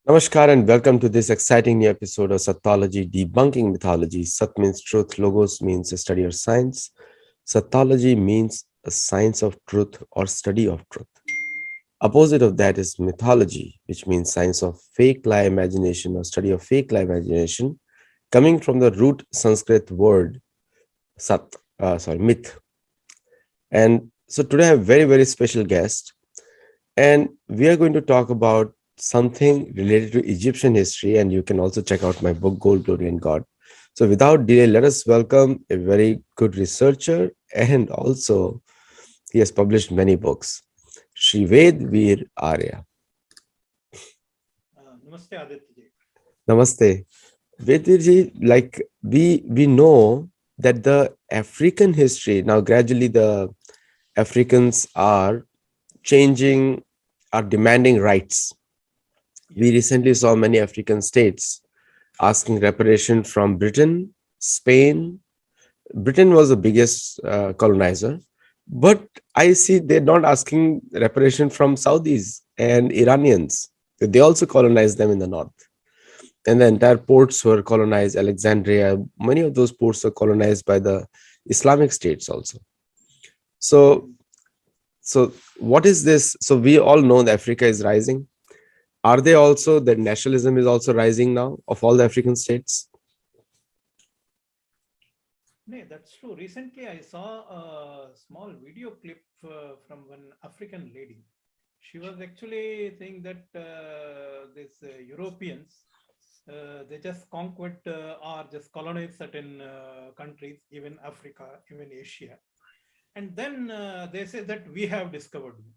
Namaskar and welcome to this exciting new episode of Sattology Debunking Mythology. Sat means truth, Logos means a study or science. Sattology means a science of truth or study of truth. Opposite of that is mythology, which means science of fake lie imagination or study of fake lie imagination, coming from the root Sanskrit word myth. And so today I have a very, very special guest, and we are going to talk about something related to Egyptian history. And you can also check out my book, Gold, Glory, and God. So without delay, let us welcome a very good researcher, and also he has published many books, Shri Vedveer Arya. Namaste, Aditya ji. Namaste. Vedveer ji, like we know that the African history, now gradually the Africans are changing, are demanding rights. We recently saw many African states asking reparation from Britain, Spain. Britain was the biggest colonizer, but I see they're not asking reparation from Saudis and Iranians. They also colonized them in the north. And the entire ports were colonized. Alexandria, many of those ports were colonized by the Islamic states also. So, so what is this? So we all know that Africa is rising. Are they also that nationalism is also rising now of all the African states? No, that's true. Recently, I saw a small video clip from one African lady. She was actually saying that these Europeans, they just conquered or just colonized certain countries, even Africa, even Asia. And then they say that we have discovered you.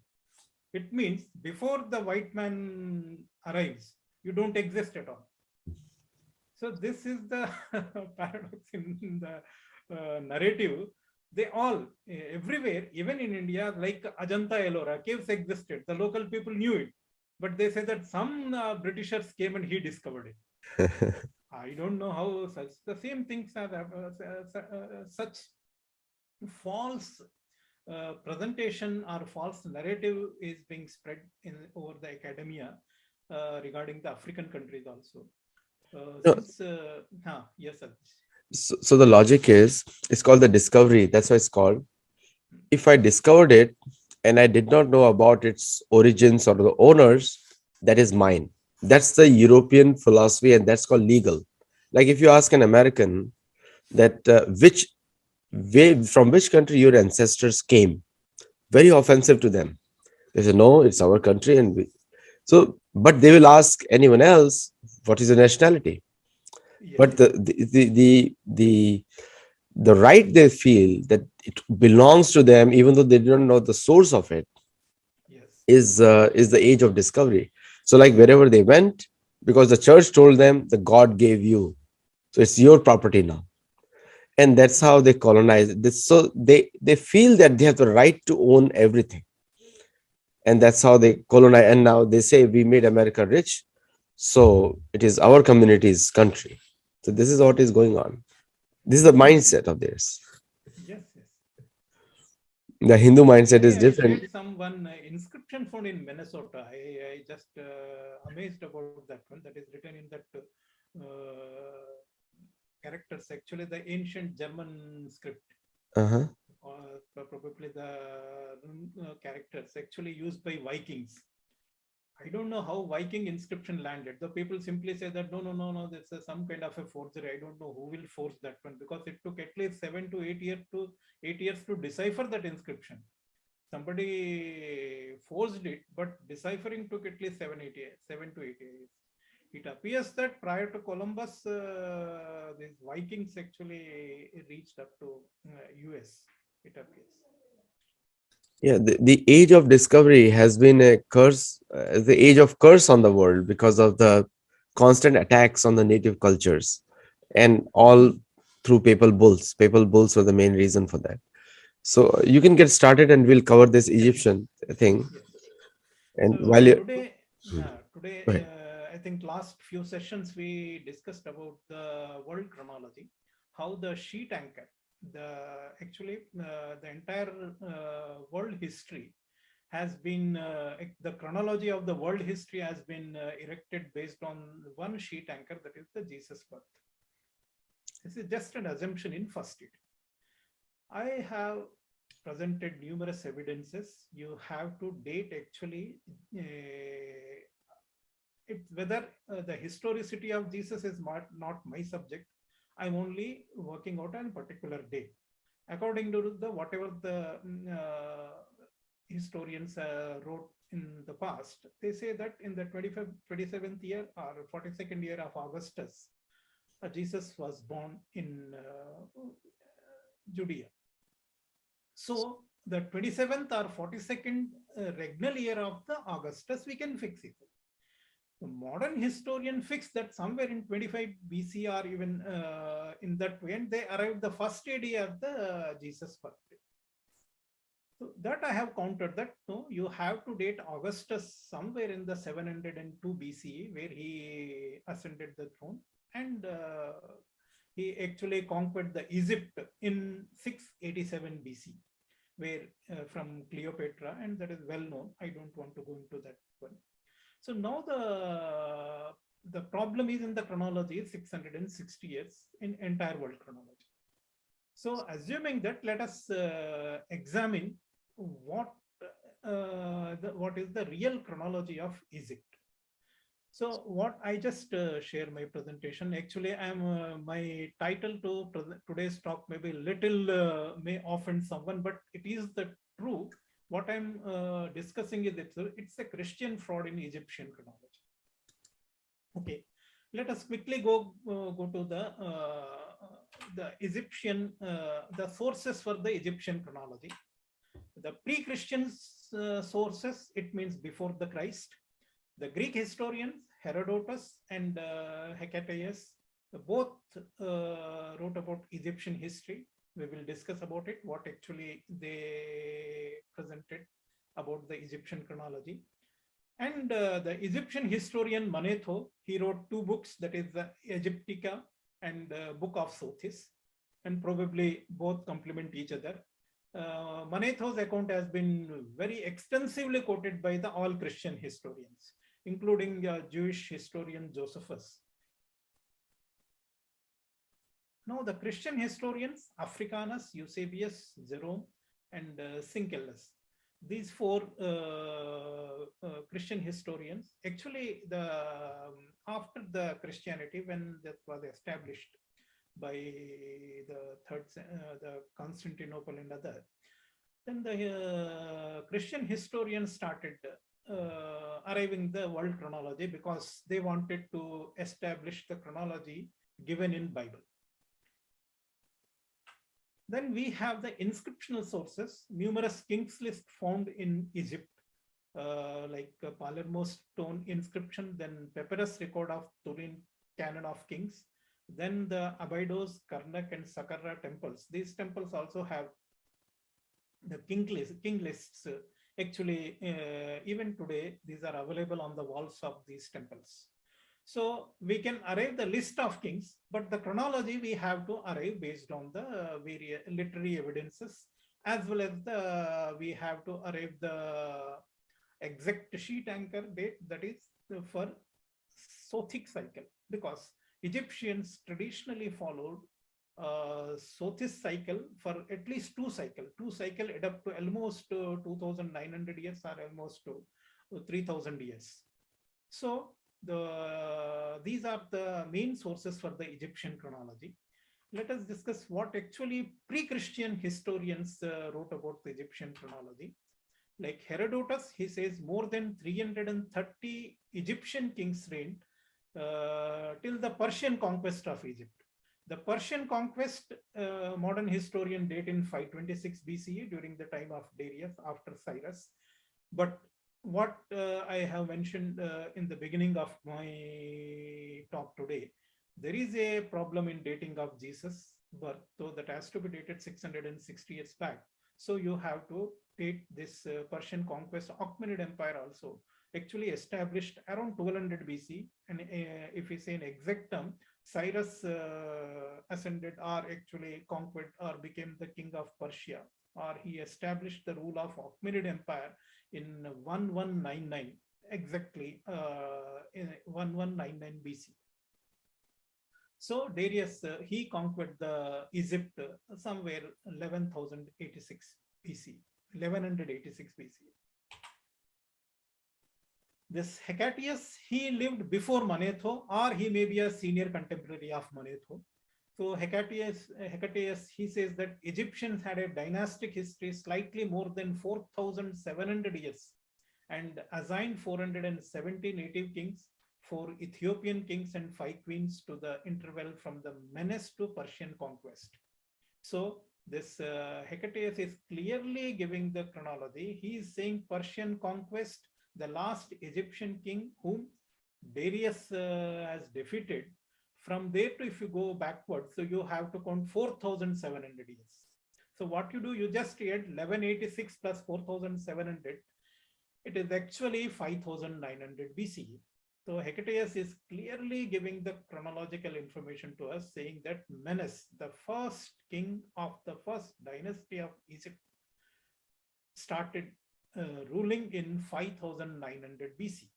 It means before the white man arrives, you don't exist at all. So this is the paradox in the narrative. They all, everywhere, even in India, like Ajanta Ellora, caves existed. The local people knew it. But they say that some Britishers came and he discovered it. I don't know how the same things are such false presentation or false narrative is being spread in over the academia regarding the African countries also. No, Yes, sir. so the logic is it's called the discovery. That's why it's called. If I discovered it and I did not know about its origins or the owners, that is mine. That's the European philosophy, and that's called legal. Like if you ask an American that which way from which country your ancestors came, very offensive to them. They say no, it's our country, and so. But they will ask anyone else, what is the nationality? Yes, But the right they feel that it belongs to them, even though they don't know the source of it, yes, is the age of discovery. So like wherever they went, because the church told them the God gave you, so it's your property now, and that's how they colonize this. So they feel that they have the right to own everything, and that's how they colonize. And now they say we made America rich, so it is our community's country. So this is what is going on. This is the mindset of theirs. yes, yes. The Hindu mindset is Recently, I different. read some one inscription found in Minnesota. I just amazed about that one. That is written in that characters. Actually, the ancient German script, Uh-huh. probably the characters actually used by Vikings. I don't know how Viking inscription landed. The people simply say that no, no, no, no, this is some kind of a forgery. I don't know who will forge that one because it took at least 7 to 8 years to decipher that inscription. Somebody forged it, but deciphering took at least 7 8 years, 7 to 8 years. It appears that prior to Columbus, these Vikings actually reached up to US. It appears. Yeah, the age of discovery has been a curse, the age of curse on the world because of the constant attacks on the native cultures and all through papal bulls. Papal bulls were the main reason for that. So you can get started and we'll cover this Egyptian thing. Yes. And while So you today, go ahead. I think last few sessions we discussed about the world chronology, how the sheet anchor, the actually the entire world history has been, the chronology of the world history has been erected based on one sheet anchor, that is the Jesus birth. This is just an assumption in first state. I have presented numerous evidences. You have to date actually whether the historicity of Jesus is not my subject. I'm only working out on a particular day. According to the whatever the historians wrote in the past, they say that in the 27th year or 42nd year of Augustus, Jesus was born in Judea. So the 27th or 42nd regnal year of the Augustus, we can fix it. The modern historian fixed that somewhere in 25 BC or even in that way, and they arrived the first day of the Jesus birthday. So that I have countered that no, you have to date Augustus somewhere in the 702 BCE, where he ascended the throne, and he actually conquered the Egypt in 687 BC, where from Cleopatra, and that is well known. I don't want to go into that one. So now the problem is in the chronology 660 years in entire world chronology. So assuming that, let us examine what is the real chronology of Egypt. So what I just share my presentation. Actually, I'm my title to today's talk may be little may offend someone, but it is the true. What I'm discussing is it's a Christian fraud in Egyptian chronology. Okay, let us quickly go to the Egyptian the sources for the Egyptian chronology. The pre-Christian sources, it means before the Christ. The Greek historians Herodotus and Hecataeus both wrote about Egyptian history. We will discuss about it, what actually they presented about the Egyptian chronology. And the Egyptian historian Manetho, he wrote two books, that is the Egyptica and Book of Sothis, and probably both complement each other. Manetho's account has been very extensively quoted by the all Christian historians, including Jewish historian Josephus. Now the Christian historians, Africanus, Eusebius, Jerome, and Syncellus. These four Christian historians, actually after the Christianity, when that was established by the Constantinople and other, then the Christian historians started arriving the world chronology, because they wanted to establish the chronology given in Bible. Then we have the inscriptional sources, numerous kings list found in Egypt, like Palermo stone inscription, then papyrus record of Turin canon of kings, then the Abydos, Karnak, and Saqqara temples. These temples also have the king lists. Actually, even today, these are available on the walls of these temples. So we can arrive the list of kings, but the chronology we have to arrive based on the various literary evidences, as well as we have to arrive the exact sheet anchor date, that is for Sothic cycle, because Egyptians traditionally followed Sothis cycle for at least two cycle add up to almost 2,900 years or almost 3,000 years. So these are the main sources for the Egyptian chronology. Let us discuss what actually pre-Christian historians wrote about the Egyptian chronology. Like Herodotus, he says more than 330 Egyptian kings reigned till the Persian conquest of Egypt. The Persian conquest, modern historian date in 526 BCE, during the time of Darius after Cyrus. But what I have mentioned in the beginning of my talk today, there is a problem in dating of Jesus birth, so that has to be dated 660 years back. So you have to date this Persian conquest. Achaemenid Empire also actually established around 1200 BC, and if we say in exact term, Cyrus ascended or actually conquered or became the king of Persia, or he established the rule of Achaemenid Empire in 1199, exactly in 1199 BC. So Darius, he conquered the Egypt somewhere 11,086 BC, 1186 BC. This Hecataeus, he lived before Manetho, or he may be a senior contemporary of Manetho. So Hecataeus, he says that Egyptians had a dynastic history slightly more than 4,700 years and assigned 470 native kings, 4 Ethiopian kings, and 5 queens to the interval from the menace to Persian conquest. So this Hecataeus is clearly giving the chronology. He is saying Persian conquest, the last Egyptian king whom Darius has defeated. From there to, if you go backwards, so you have to count 4,700 years. So what you do, you just add 1186 plus 4,700. It is actually 5,900 BCE. So Hecataeus is clearly giving the chronological information to us, saying that Menes, the first king of the first dynasty of Egypt, started ruling in 5,900 BC.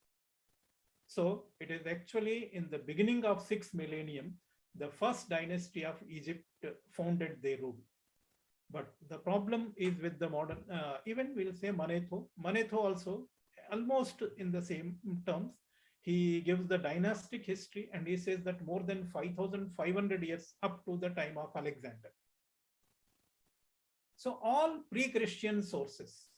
So it is actually in the beginning of 6th millennium, the first dynasty of Egypt founded their rule. But the problem is with the modern, even we'll say Manetho. Manetho also, almost in the same terms, he gives the dynastic history and he says that more than 5,500 years up to the time of Alexander. So all pre-Christian sources,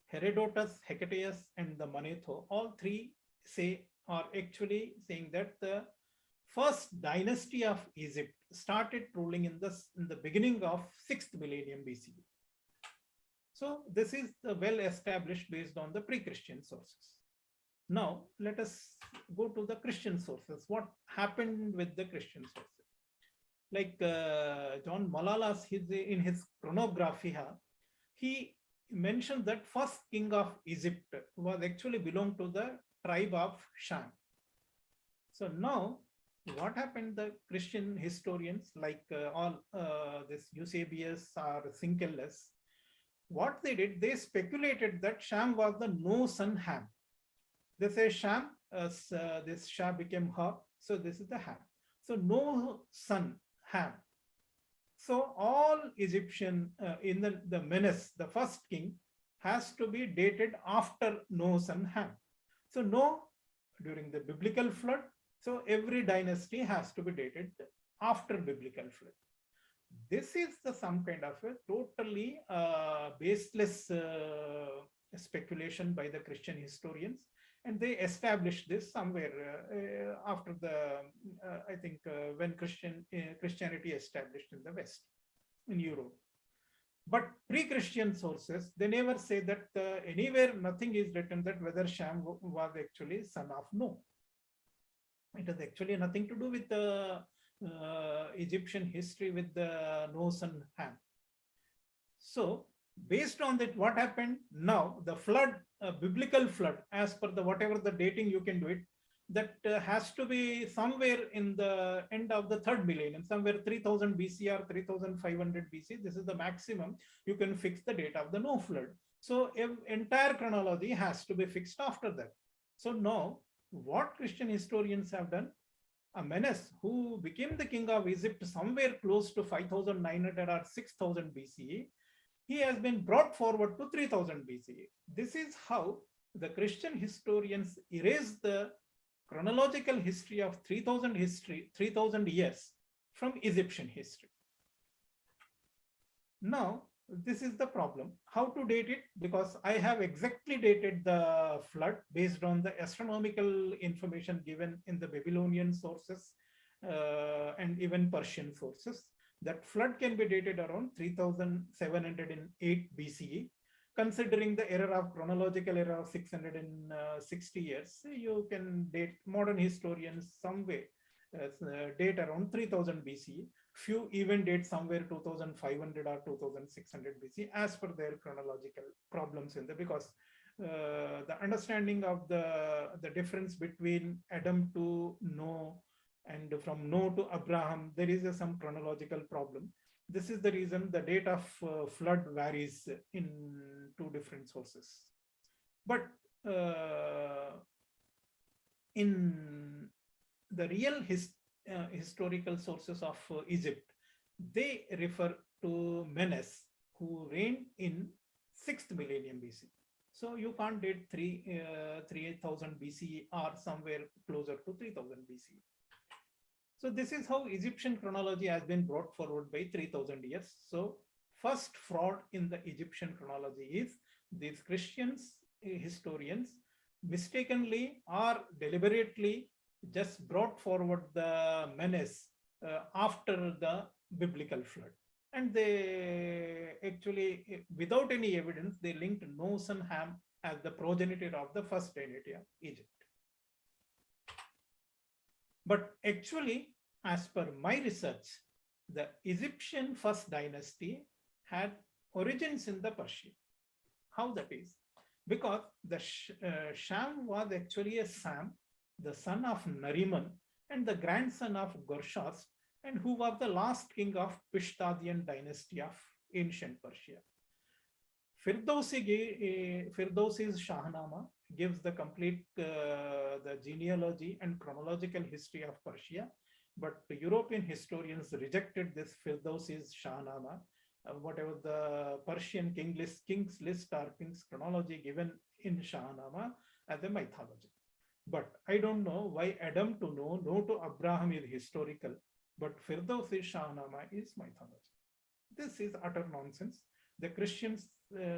Herodotus, Hecataeus, and the Manetho, all three say are actually saying that the first dynasty of Egypt started ruling in the beginning of 6th millennium BC. So this is well established based on the pre-Christian sources. Now let us go to the Christian sources. What happened with the Christian sources? Like John Malalas, in his Chronographia, he mentioned that first king of Egypt was actually belonged to the tribe of Shan. So now what happened, the Christian historians like this Eusebius or Syncellus, what they did, they speculated that Shem was the no son Ham. They say Shem, this Shah became her, so this is the Ham. So no son Ham. So all Egyptian in the Menes, the first king, has to be dated after Noah's son Ham. So Noah during the biblical flood, so every dynasty has to be dated after biblical flood. This is some kind of a totally baseless speculation by the Christian historians, and they established this somewhere after the I think when Christianity established in the West, in Europe. But pre-Christian sources, they never say that anywhere, nothing is written that whether Shem was actually son of Noah. It has actually nothing to do with the Egyptian history with the Noah's son Ham. So based on that, what happened now, the flood, biblical flood, as per the whatever the dating you can do it, that has to be somewhere in the end of the 3rd millennium, somewhere 3000 BC or 3500 BC. This is the maximum you can fix the date of the Noah flood. So entire chronology has to be fixed after that. So now what Christian historians have done, a Menes who became the king of Egypt somewhere close to 5900 or 6000 BCE, he has been brought forward to 3000 BCE. This is how the Christian historians erase the chronological history of 3000 years from Egyptian history. Now, this is the problem. How to date it? Because I have exactly dated the flood based on the astronomical information given in the Babylonian sources and even Persian sources. That flood can be dated around 3708 BCE. Considering the error of chronological error of 660 years, you can date, modern historians some way date around 3000 BCE. Few even date somewhere 2500 or 2600 BC as per their chronological problems in the, because the understanding of the difference between Adam to Noah And from Noah to Abraham, there is some chronological problem. This is the reason the date of flood varies in two different sources. But in the real historical sources of Egypt, they refer to Menes, who reigned in 6th millennium BC. So you can't date 3000 BCE or somewhere closer to 3000 BCE. So this is how Egyptian chronology has been brought forward by 3000 years. So first fraud in the Egyptian chronology is these Christians, historians, mistakenly or deliberately just brought forward the menace after the biblical flood. And they actually, without any evidence, they linked Noah and Ham as the progenitor of the first dynasty of Egypt. But actually, as per my research, the Egyptian first dynasty had origins in the Persia. How that is? Because the Sham was actually a Sam, the son of Nariman and the grandson of Gorshas, and who was the last king of Pishtadian dynasty of ancient Persia. Firdausi's Shahnama gives the complete the genealogy and chronological history of Persia, but the European historians rejected this Firdausi's Shahnama, whatever the Persian king's list or king's chronology given in Shahnama as a mythology. But I don't know why Adam to Noah to Abraham is historical, but Firdausi's Shahnama is mythology. This is utter nonsense. The Christians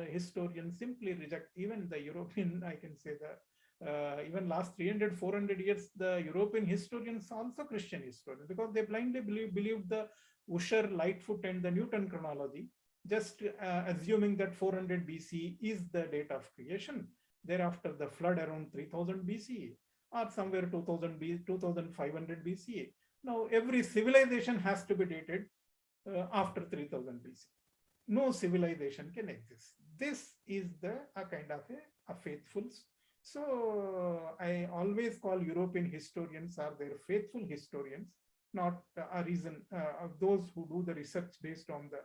historians simply reject. Even the European, I can say that even last 300 400 years, the European historians also Christian historians, because they blindly believed the Usher, Lightfoot and the Newton chronology, just assuming that 400 BC is the date of creation. Thereafter the flood around 3000 BCE or somewhere 2500 BCE. Now every civilization has to be dated after 3000 BC. No civilization can exist. This is the kind of a faithful. So I always call European historians are their faithful historians, not a reason of those who do the research based on the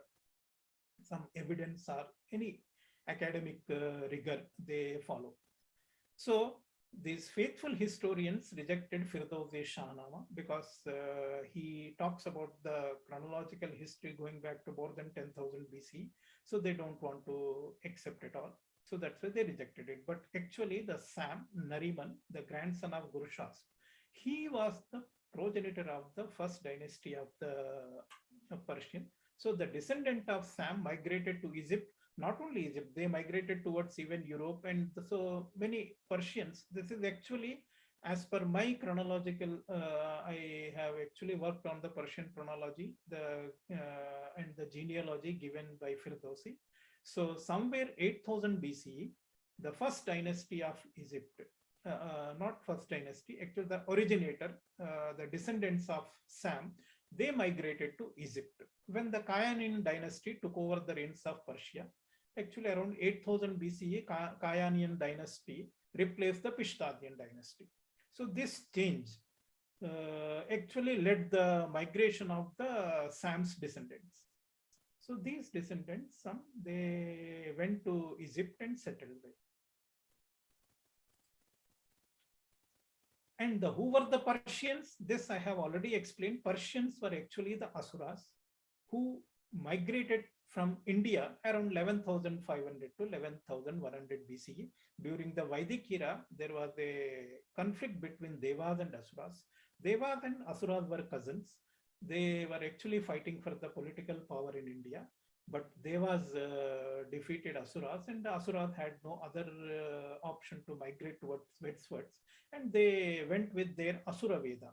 some evidence or any academic rigor they follow. So these faithful historians rejected Firdausi's Shahnama because he talks about the chronological history going back to more than 10,000 BC. So they don't want to accept it all. So that's why they rejected it. But actually the Sam, Nariman, the grandson of Gurushas, he was the progenitor of the first dynasty of the Persian. So the descendant of Sam migrated to Egypt. Not only Egypt, they migrated towards even Europe, and so many Persians. This is actually, as per my chronological, I have actually worked on the Persian chronology, and the genealogy given by Firdausi. So somewhere 8000 BCE, the first dynasty of Egypt, not first dynasty, actually the originator, the descendants of Sam, they migrated to Egypt. When the Kayanian dynasty took over the reins of Persia, actually around 8000 BCE, Kayanian dynasty replaced the Pishtadian dynasty. So this change actually led the migration of the Sam's descendants. So these descendants, some they went to Egypt and settled there. And who were the Persians? This I have already explained. Persians were actually the Asuras who migrated from India around 11,500 to 11,100 BCE. During the Vedic era, there was a conflict between Devas and Asuras. Devas and Asuras were cousins. They were actually fighting for the political power in India. But Devas defeated Asuras, and the Asuras had no other option to migrate towards westwards. And they went with their Asura Veda.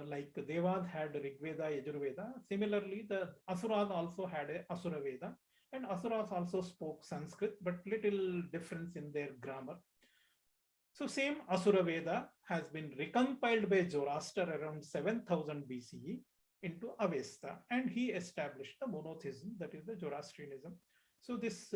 Like Devas had Rig Veda, Yajurveda. Similarly, the Asuras also had a Asura Veda, and Asuras also spoke Sanskrit, but little difference in their grammar. So same Asura Veda has been recompiled by Zoroaster around 7000 BCE into Avesta, and he established the monotheism, that is the Zoroastrianism. So this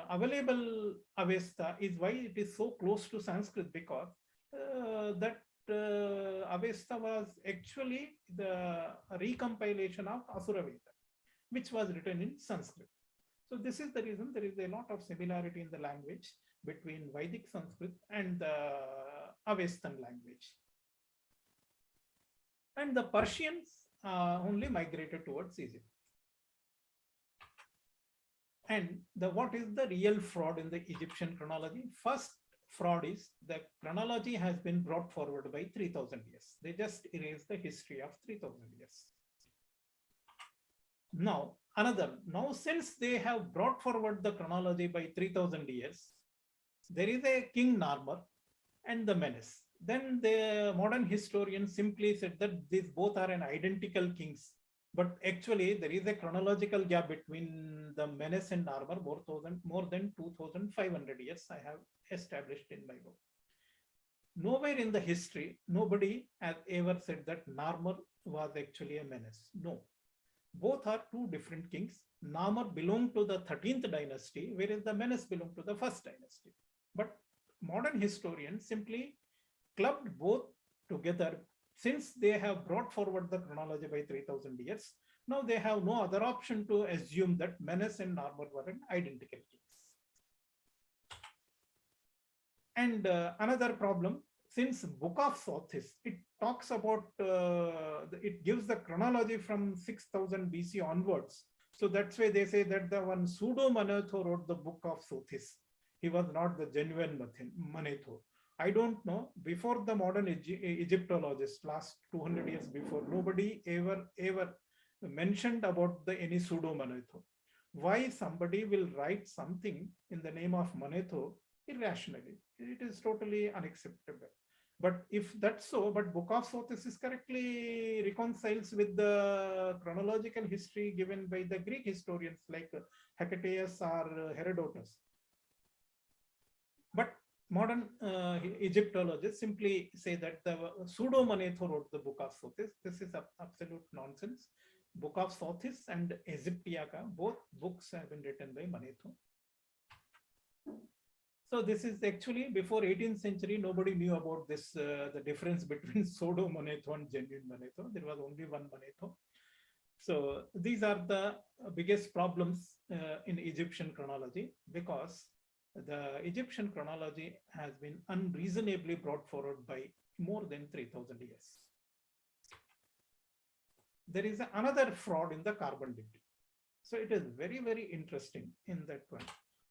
available Avesta is why it is so close to Sanskrit, because that Avesta was actually the recompilation of Asura Veda, which was written in Sanskrit. So this is the reason there is a lot of similarity in the language between Vedic Sanskrit and the Avestan language. And the Persians only migrated towards Egypt. And what is the real fraud in the Egyptian chronology? First fraud is the chronology has been brought forward by 3000 years. They just erased the history of 3000 years. Now, since they have brought forward the chronology by 3000 years, there is a King Narmer and the Menace. Then the modern historians simply said that these both are an identical kings. But actually, there is a chronological gap between the Menace and Narmer, more than 2500 years I have established in my book. Nowhere in the history, nobody has ever said that Narmer was actually a menace. No. Both are two different kings. Narmer belonged to the 13th dynasty, whereas the Menace belonged to the 1st dynasty. But modern historians simply clubbed both together. Since they have brought forward the chronology by 3000 years, now they have no other option to assume that Menace and Narmer were an identical kings. And another problem, since Book of Sothis, it talks about, it gives the chronology from 6000 BC onwards. So that's why they say that the one pseudo Manetho wrote the Book of Sothis. He was not the genuine Manetho. I don't know, before the modern Egyptologists, last 200 years before, nobody ever mentioned about any pseudo Manetho. Why somebody will write something in the name of Manetho irrationally? It is totally unacceptable. But if that's so, but Book of Sothis is correctly reconciles with the chronological history given by the Greek historians like Hecataeus or Herodotus. But modern Egyptologists simply say that the pseudo Manetho wrote the Book of Sothis. This is absolute nonsense. Book of Sothis and Egyptiaca, both books have been written by Manetho. So this is actually before 18th century, nobody knew about this, the difference between pseudo Manetho and genuine Manetho. There was only one Manetho. So these are the biggest problems in Egyptian chronology, because the Egyptian chronology has been unreasonably brought forward by more than 3000 years. There is another fraud in the carbon dating. So it is very, very interesting in that one.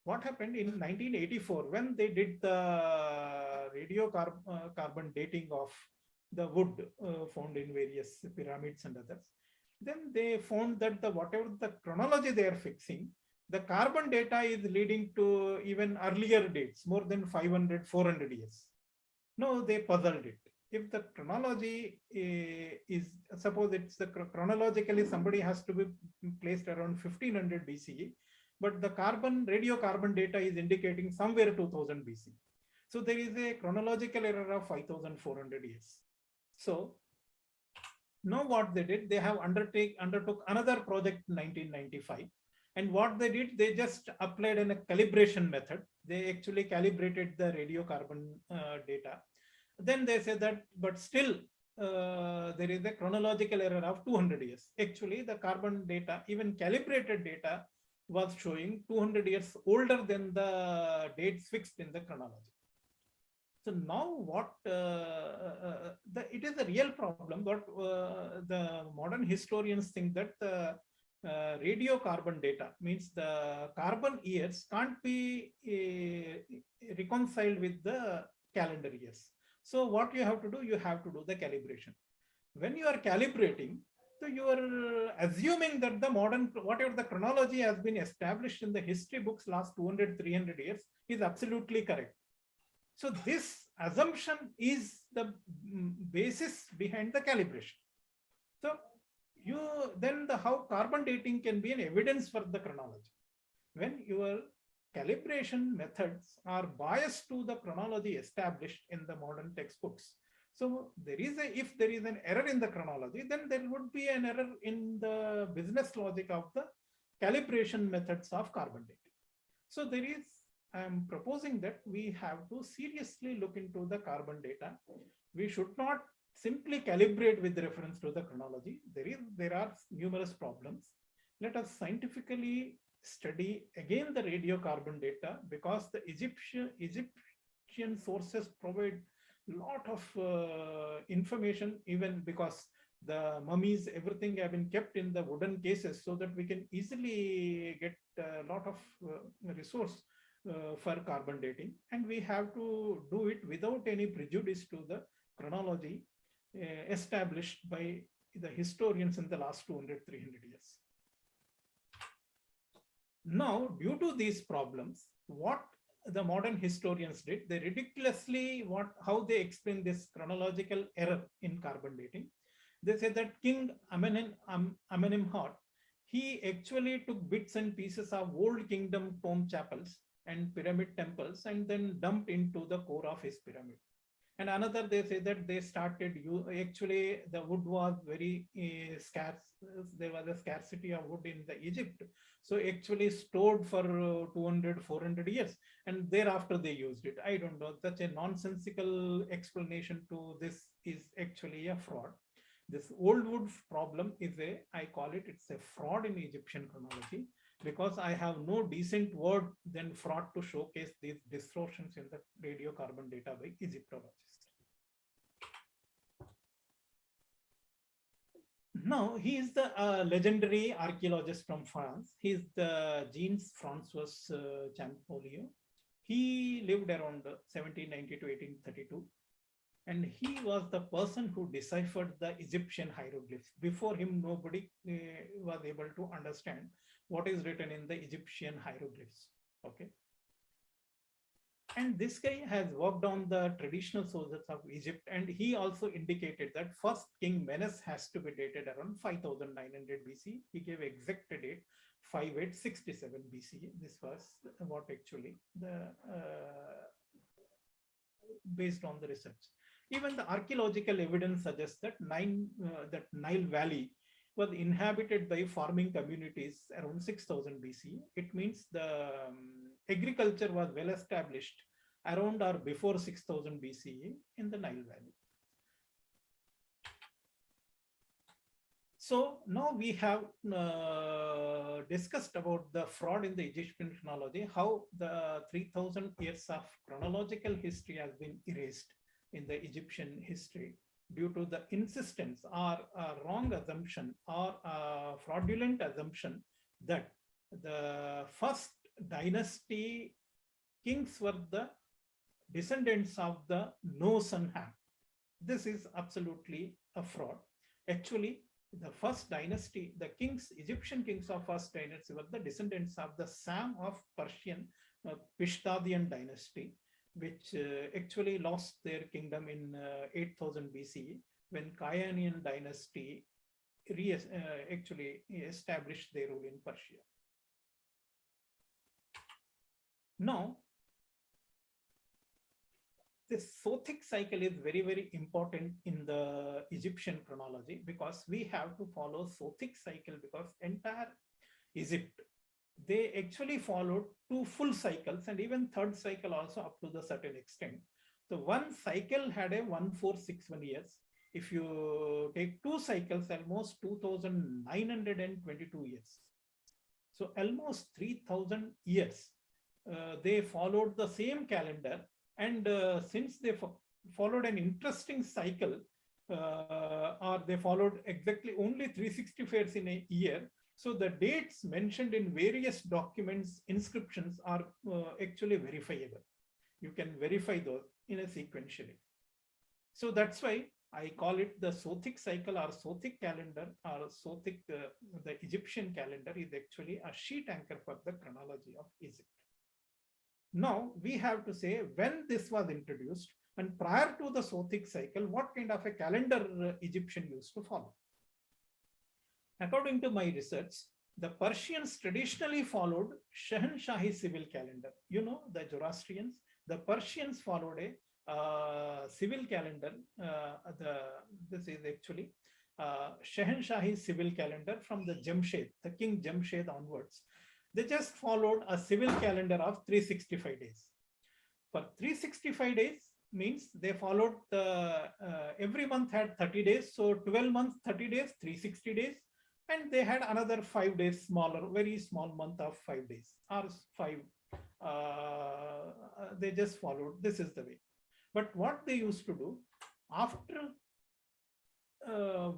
What happened in 1984 when they did the radiocarbon dating of the wood found in various pyramids and others? Then they found that whatever the chronology they are fixing, the carbon data is leading to even earlier dates, more than 500, 400 years. No, they puzzled it. If the chronology is, suppose it's the chronologically somebody has to be placed around 1500 BCE, but the radiocarbon data is indicating somewhere 2000 BC. So there is a chronological error of 5400 years. So now what they did, they have undertook another project in 1995. And what they did, they just applied a calibration method. They actually calibrated the radiocarbon data. Then they said that, but still there is a chronological error of 200 years. Actually, the carbon data, even calibrated data, was showing 200 years older than the dates fixed in the chronology. So now what, it is a real problem, but the modern historians think that the radiocarbon data, means the carbon years, can't be reconciled with the calendar years. So what you have to do, you have to do the calibration. When you are calibrating, so you are assuming that the modern, whatever the chronology has been established in the history books last 200, 300 years is absolutely correct. So this assumption is the basis behind the calibration. So how carbon dating can be an evidence for the chronology? When your calibration methods are biased to the chronology established in the modern textbooks. So if there is an error in the chronology, then there would be an error in the business logic of the calibration methods of carbon dating. So I am proposing that we have to seriously look into the carbon data. we should not simply calibrate with reference to the chronology. There are numerous problems. Let us scientifically study again the radiocarbon data, because the Egyptian sources provide lot of information, even because the mummies, everything have been kept in the wooden cases, so that we can easily get a lot of resource for carbon dating, and we have to do it without any prejudice to the chronology established by the historians in the last 200-300 years. Now, due to these problems, what the modern historians did, they ridiculously, how they explain this chronological error in carbon dating. They said that King Amenemhat, he actually took bits and pieces of old kingdom tomb chapels and pyramid temples and then dumped into the core of his pyramid. And another, they say that they started, actually the wood was very scarce. There was a scarcity of wood in the Egypt. So actually stored for 200, 400 years. And thereafter they used it. I don't know, such a nonsensical explanation to this is actually a fraud. This old wood problem is I call it, it's a fraud in Egyptian chronology, because I have no decent word than fraud to showcase these distortions in the radiocarbon data by Egyptologists. Now, he is the legendary archaeologist from France. He is the Jean-Francois Champollion. He lived around 1790 to 1832. And he was the person who deciphered the Egyptian hieroglyphs. Before him, nobody was able to understand what is written in the Egyptian hieroglyphs. Okay. And this guy has worked on the traditional sources of Egypt, and he also indicated that first King Menes has to be dated around 5900 BC. He gave exact date 5867 BC. This was what actually the based on the research. Even the archaeological evidence suggests that Nile Valley was inhabited by farming communities around 6000 BC. It means the agriculture was well established around or before 6000 BCE in the Nile Valley. So now we have discussed about the fraud in the Egyptian chronology, how the 3000 years of chronological history has been erased in the Egyptian history due to the insistence or wrong assumption or fraudulent assumption that the first dynasty kings were the descendants of the no son Ham. This is absolutely a fraud. Actually, the first dynasty, the kings, Egyptian kings of first dynasty were the descendants of the Sam of Persian Pishtadian dynasty, which actually lost their kingdom in 8000 BCE when Kayanian dynasty actually established their rule in Persia. Now, this Sothic cycle is very, very important in the Egyptian chronology, because we have to follow Sothic cycle, because entire Egypt, they actually followed 2 full cycles and even third cycle also up to the certain extent. So one cycle had a 1461 years. If you take 2 cycles, almost 2922 years. So almost 3000 years. They followed the same calendar, and since they followed an interesting cycle, or they followed exactly only 365 years in a year, so the dates mentioned in various documents, inscriptions are actually verifiable. You can verify those in a sequentially. So that's why I call it the Sothic cycle or Sothic calendar, or Sothic, the Egyptian calendar is actually a sheet anchor for the chronology of Egypt. Now we have to say when this was introduced, and prior to the Sothic cycle, what kind of a calendar Egyptian used to follow. According to my research, the Persians traditionally followed Shahanshahi civil calendar. You know, the Zoroastrians, the Persians followed a civil calendar. This is actually Shahanshahi civil calendar from the Jamshed, the King Jamshed onwards. They just followed a civil calendar of 365 days. For 365 days, means they followed every month had 30 days. So 12 months, 30 days, 360 days. And they had another 5 days, smaller, very small month of 5 days or five. They just followed. This is the way. But what they used to do after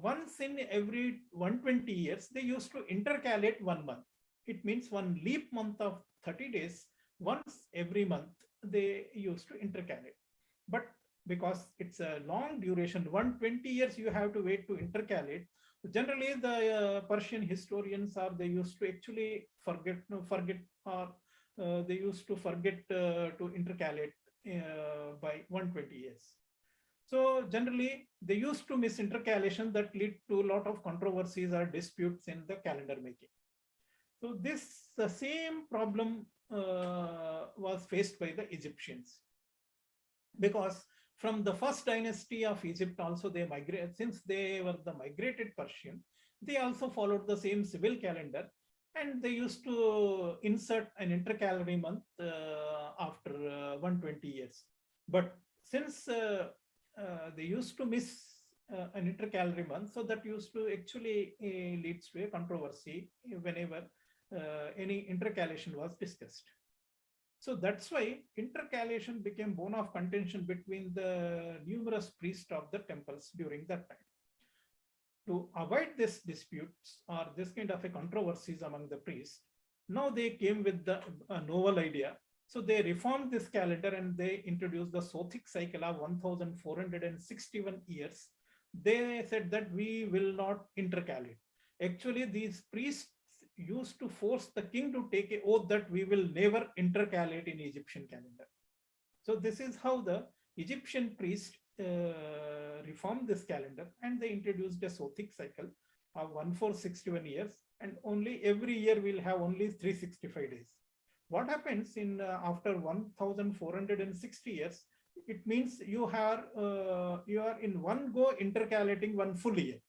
once in every 120 years, they used to intercalate 1 month. It means one leap month of 30 days, once every month, they used to intercalate. But because it's a long duration, 120 years you have to wait to intercalate. Generally, the Persian historians are they used to actually forget or they used to forget to intercalate by 120 years. So generally, they used to miss intercalation that lead to a lot of controversies or disputes in the calendar making. So this the same problem was faced by the Egyptians, because from the first dynasty of Egypt also they migrated, since they were the migrated Persian, they also followed the same civil calendar, and they used to insert an intercalary month after 120 years. But since they used to miss an intercalary month, so that used to actually leads to a controversy whenever any intercalation was discussed. So that's why intercalation became bone of contention between the numerous priests of the temples during that time. To avoid this disputes or this kind of a controversies among the priests, now they came with the novel idea. So they reformed this calendar and they introduced the Sothic cycle of 1461 years. They said that we will not intercalate. Actually, these priests used to force the king to take an oath that we will never intercalate in Egyptian calendar. So this is how the Egyptian priest reformed this calendar, and they introduced a Sothic cycle of 1461 years, and only every year we'll have only 365 days. What happens in after 1460 years? It means you are in one go intercalating one full year.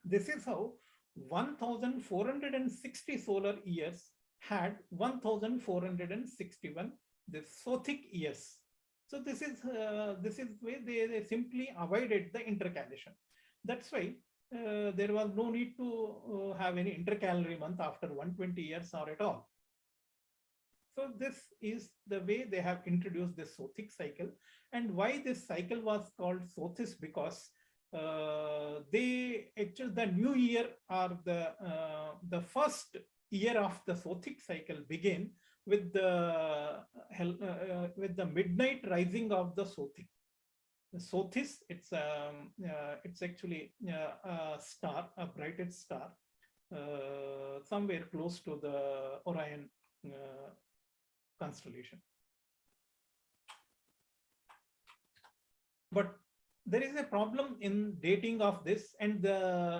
This is how 1460 solar years had 1461 the Sothic years. So this is why they simply avoided the intercalation. That's why there was no need to have any intercalary month after 120 years or at all. So this is the way they have introduced this Sothic cycle. And why this cycle was called Sothis, because they actually the new year or the first year of the Sothic cycle began with the midnight rising of the Sothik. The Sothis, it's actually a star, a brightest star, somewhere close to the Orion constellation. But there is a problem in dating of this and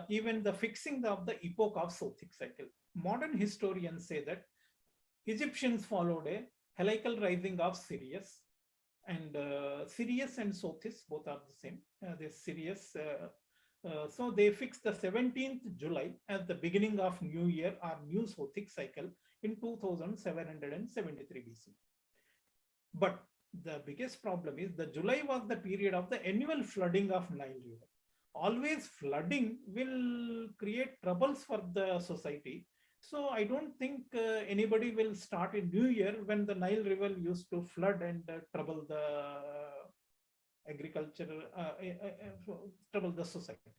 even the fixing of the epoch of Sothic cycle. Modern historians say that Egyptians followed a heliacal rising of Sirius, and Sirius and Sothis both are the same. This Sirius, so they fixed the 17th July as the beginning of New Year or New Sothic cycle in 2773 BC. But the biggest problem is the July was the period of the annual flooding of Nile River. Always flooding will create troubles for the society. So I don't think anybody will start a new year when the Nile River used to flood and trouble the agriculture, trouble the society.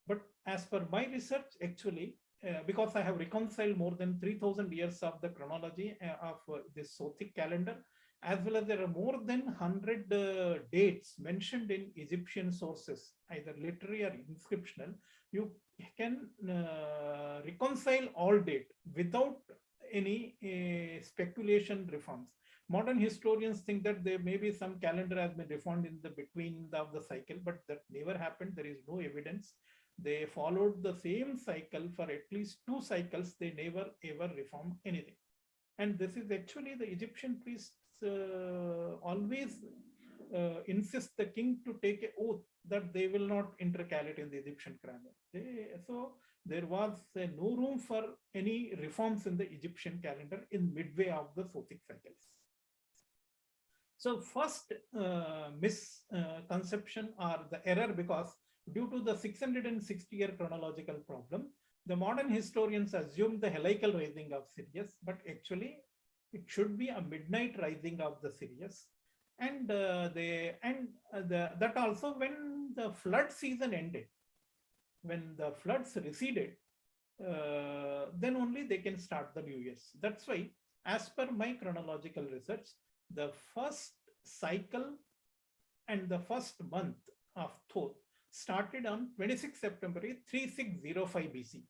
But as per my research, actually, because I have reconciled more than 3,000 years of the chronology of this Sothic calendar, as well as there are more than 100 dates mentioned in Egyptian sources, either literary or inscriptional. You can reconcile all date without any speculation reforms. Modern historians think that there may be some calendar has been reformed in the between of the cycle, but that never happened. There is no evidence. They followed the same cycle for at least 2 cycles. They never ever reformed anything. And this is actually the Egyptian priests always insist the king to take an oath that they will not intercalate in the Egyptian calendar. So there was no room for any reforms in the Egyptian calendar in midway of the Sothic cycles. So first misconception or the error, because due to the 660-year chronological problem, the modern historians assume the heliacal rising of Sirius, but actually it should be a midnight rising of the Sirius. And that also when the flood season ended, when the floods receded, then only they can start the new years. That's why, as per my chronological research, the first cycle and the first month of Thoth started on 26 September 3605 BC.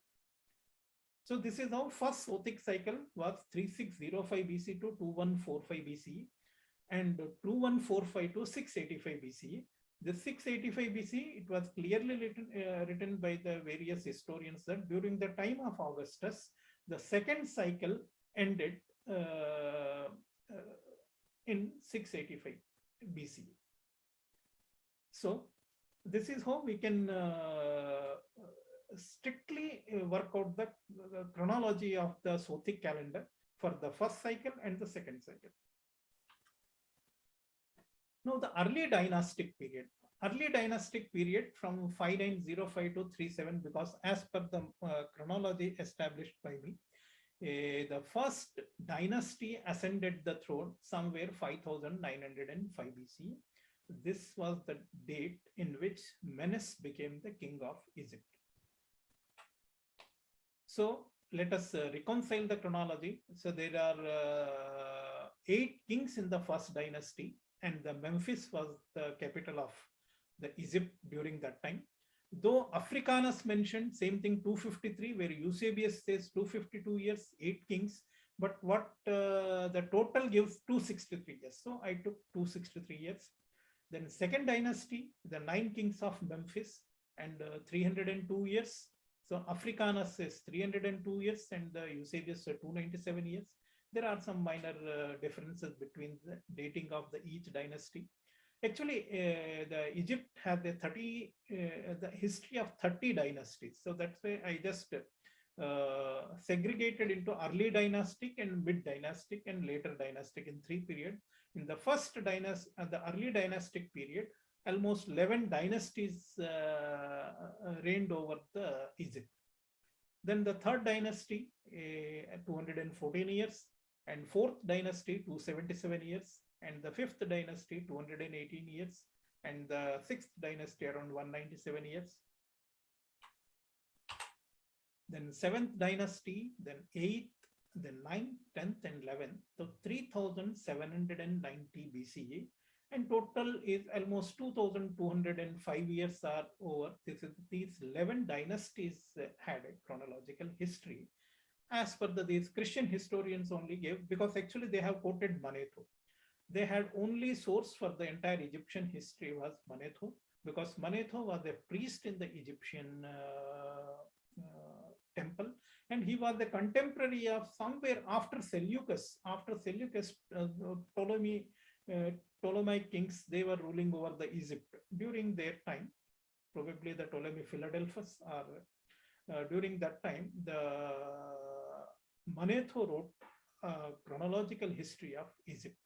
So this is how first Sothic cycle was 3605 BC to 2145 BC, and 2145 to 685 BC. The 685 BC, it was clearly written by the various historians that during the time of Augustus, the second cycle ended in 685 BC. So this is how we can strictly work out the chronology of the Sothic calendar for the first cycle and the second cycle. Now, the early dynastic period. Early dynastic period from 5905 to 37, because as per the chronology established by me, the first dynasty ascended the throne somewhere 5905 BC. This was the date in which Menes became the king of Egypt. So let us reconcile the chronology. So there are 8 kings in the first dynasty, and the Memphis was the capital of the Egypt during that time. Though Africanus mentioned same thing 253, where Eusebius says 252 years, 8 kings, but what the total gives 263 years. So I took 263 years. Then second dynasty, the 9 kings of Memphis, and 302 years. So Africanus says 302 years, and Eusebius 297 years. There are some minor differences between the dating of each dynasty. Actually, the Egypt has the history of 30 dynasties. So that's why I just segregated into early dynastic and mid dynastic and later dynastic in 3 periods. In the first dynasty, the early dynastic period, almost 11 dynasties reigned over the Egypt. Then the third dynasty, 214 years, and fourth dynasty, 277 years, and the fifth dynasty, 218 years, and the sixth dynasty, around 197 years. Then seventh dynasty, then eighth, then 9th, 10th, and 11th. So 3790 BCE. And total is almost 2205 years are over. These 11 dynasties had a chronological history. As per these Christian historians only gave, because actually they have quoted Manetho. They had only source for the entire Egyptian history was Manetho, because Manetho was a priest in the Egyptian temple, and he was the contemporary of somewhere after Seleucus. After Seleucus, Ptolemaic kings, they were ruling over the Egypt during their time. Probably the Ptolemy Philadelphus, or during that time, the Manetho wrote a chronological history of Egypt.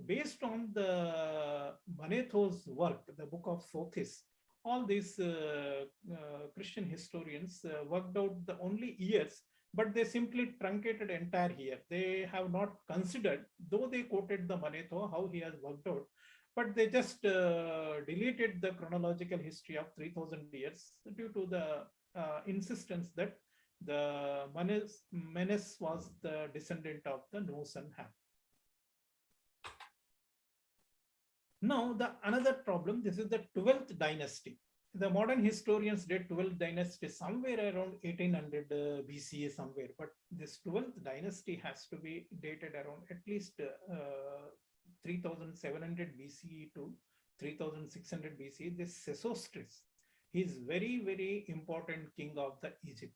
Based on the Manetho's work, the book of Sothis, all these Christian historians worked out the only years, but they simply truncated entire year. They have not considered, though they quoted the Manetho, how he has worked out, but they just deleted the chronological history of 3000 years due to the insistence that the Menes was the descendant of the Nos and Ham. Now, the another problem, this is the 12th dynasty. The modern historians date 12th dynasty somewhere around 1800 BCE somewhere, but this 12th dynasty has to be dated around at least 3700 BCE to 3600 BCE. This Sesostris, he is very, very important king of the Egypt.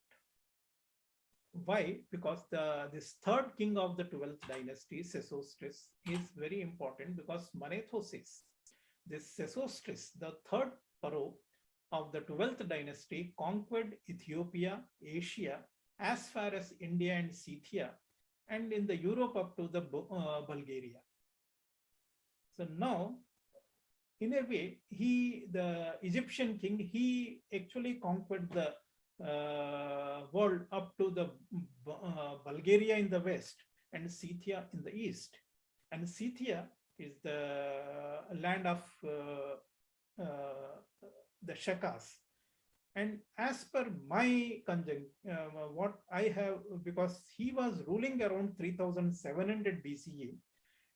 Why? Because this third king of the 12th dynasty, Sesostris, is very important, because Manetho says this Sesostris, the third pharaoh of the 12th dynasty, conquered Ethiopia, Asia, as far as India and Scythia, and in the Europe up to the Bulgaria. So now, in a way, the Egyptian king, he actually conquered the world up to the Bulgaria in the west and Scythia in the east. And Scythia is the land of the Shakas. And as per my what I have, because he was ruling around 3700 BCE,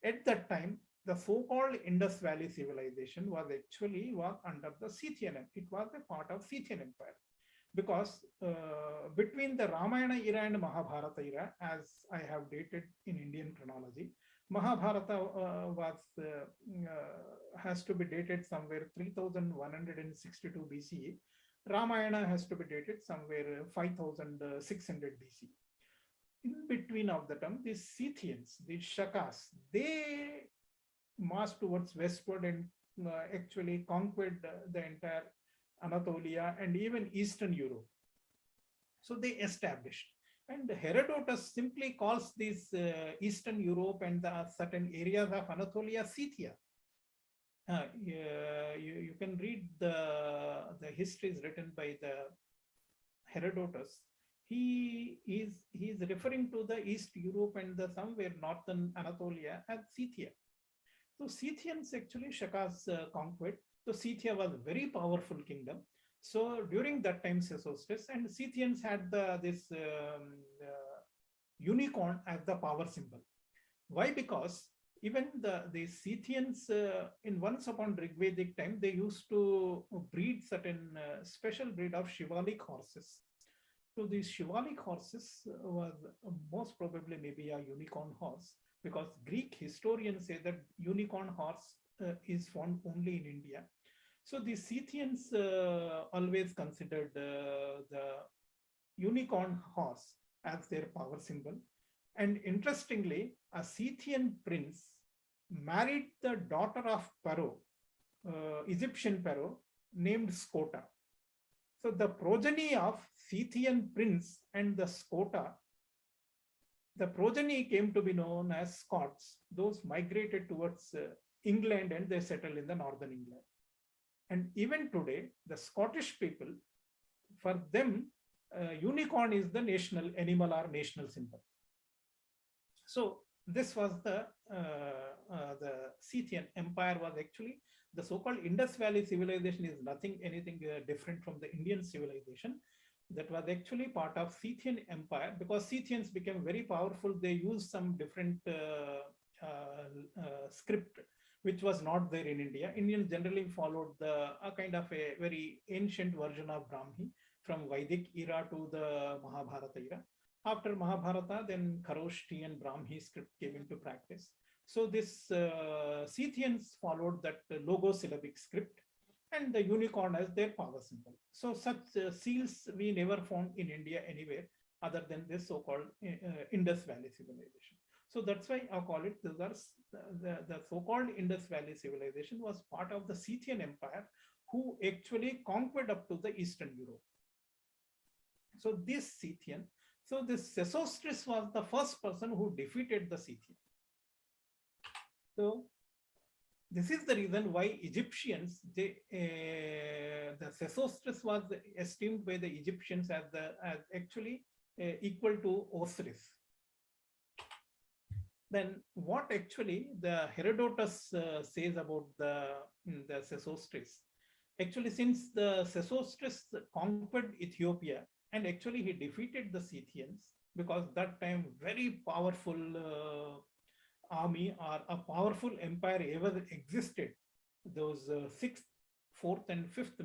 at that time, the so-called Indus Valley civilization was under the Scythian. It was a part of Scythian Empire, because between the Ramayana era and Mahabharata era, as I have dated in Indian chronology, Mahabharata has to be dated somewhere 3162 BCE. Ramayana has to be dated somewhere 5600 BC. In between of the term, these Scythians, these Shakas, they marched towards westward and actually conquered the entire Anatolia and even Eastern Europe. So they established. And Herodotus simply calls this Eastern Europe and the certain areas of Anatolia Scythia. You can read the histories written by the Herodotus. He is referring to the East Europe and the somewhere northern Anatolia as Scythia. So Scythians actually Shakas conquered. So Scythia was a very powerful kingdom. So during that time, Sesostris and Scythians had this unicorn as the power symbol. Why? Because even the Scythians in once upon Rigvedic time, they used to breed certain special breed of Shivalik horses. So these Shivalik horses was most probably maybe a unicorn horse, because Greek historians say that unicorn horse is found only in India. So the Scythians always considered the unicorn horse as their power symbol. And interestingly, a Scythian prince married the daughter of Pharaoh, Egyptian Pharaoh, named Scota. So the progeny of Scythian prince and the Scota, the progeny came to be known as Scots. Those migrated towards England and they settled in the northern England. And even today, the Scottish people, for them, unicorn is the national animal or national symbol. So this was the Scythian Empire was actually the so-called Indus Valley civilization is anything different from the Indian civilization. That was actually part of Scythian Empire, because Scythians became very powerful. They used some different script which was not there in India. Indians generally followed a kind of a very ancient version of Brahmi from Vedic era to the Mahabharata era. After Mahabharata, then Kharoshti and Brahmi script came into practice. So this Scythians followed that logosyllabic script and the unicorn as their power symbol. So such seals we never found in India anywhere other than this so-called Indus Valley civilization. So that's why I call it the so-called Indus Valley civilization was part of the Scythian Empire, who actually conquered up to the Eastern Europe. So this Scythian, so this Sesostris was the first person who defeated the Scythian. So this is the reason why Egyptians, the Sesostris was esteemed by the Egyptians as actually equal to Osiris. Then what actually the Herodotus says about the Sesostris? Actually, since the Sesostris conquered Ethiopia, and actually he defeated the Scythians, because that time very powerful army or a powerful empire ever existed. Those sixth, fourth, and fifth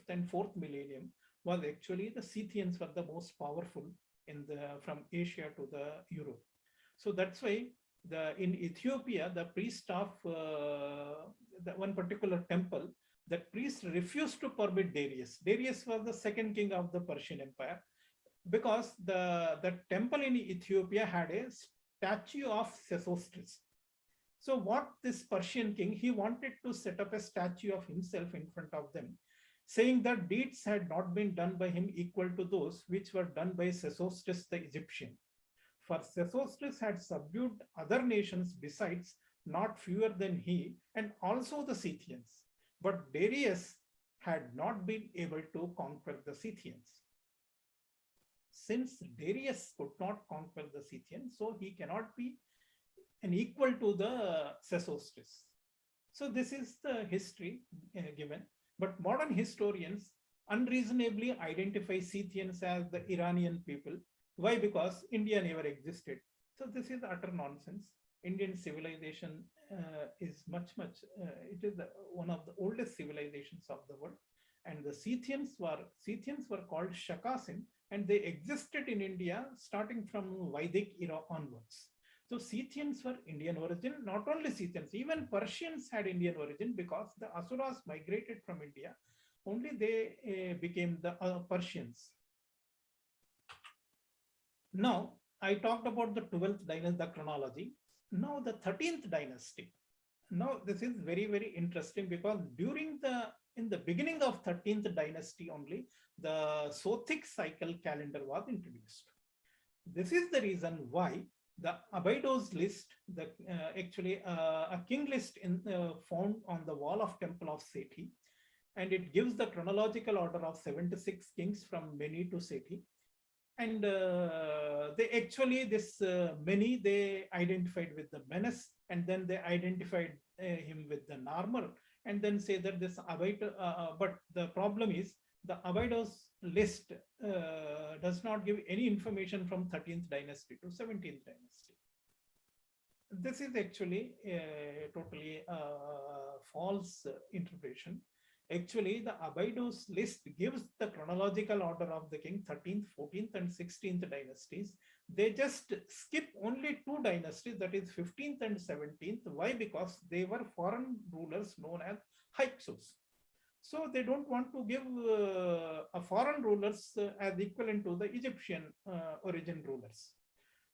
and fourth millennium was actually the Scythians were the most powerful in from Asia to the Europe. So that's why in Ethiopia, the priest of the one particular temple, that priest refused to permit Darius. Darius was the second king of the Persian Empire, because the temple in Ethiopia had a statue of Sesostris. So what this Persian king, he wanted to set up a statue of himself in front of them, saying that deeds had not been done by him equal to those which were done by Sesostris the Egyptian. For Sesostris had subdued other nations besides not fewer than he, and also the Scythians. But Darius had not been able to conquer the Scythians. Since Darius could not conquer the Scythians, so he cannot be an equal to the Sesostris. So this is the history given. But modern historians unreasonably identify Scythians as the Iranian people. Why? Because India never existed. So this is utter nonsense. Indian civilization is it is one of the oldest civilizations of the world. And the Scythians were called Shakasim, and they existed in India starting from Vedic era onwards. So Scythians were Indian origin. Not only Scythians, even Persians had Indian origin, because the Asuras migrated from India. Only they became the Persians. Now, I talked about the 12th dynasty, the chronology. Now, the 13th dynasty. Now, this is very, very interesting, because in the beginning of 13th dynasty only, the Sothic cycle calendar was introduced. This is the reason why the Abydos list, a king list found on the wall of Temple of Seti, and it gives the chronological order of 76 kings from Many to Seti. And Many, they identified with the Menes, and then they identified him with the Narmer, and then say that this but the problem is the Abydos list does not give any information from 13th dynasty to 17th dynasty. This is actually a totally false interpretation. Actually, the Abydos list gives the chronological order of the king, 13th, 14th, and 16th dynasties. They just skip only two dynasties, that is 15th and 17th. Why? Because they were foreign rulers known as Hyksos. So they don't want to give a foreign rulers as equivalent to the Egyptian origin rulers.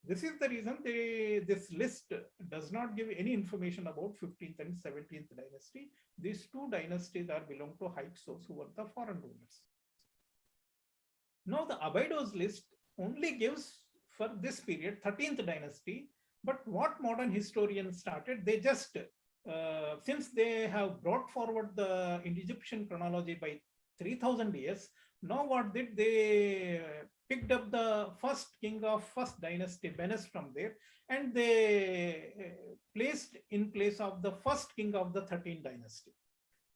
This is the reason this list does not give any information about 15th and 17th dynasty. These two dynasties are belong to Hyksos, who were the foreign rulers. Now the Abydos list only gives for this period 13th dynasty, but what modern historians started, they just since they have brought forward the Egyptian chronology by 3000 years, now what did they picked up the first king of first dynasty, Menes, from there, and they placed in place of the first king of the 13th dynasty.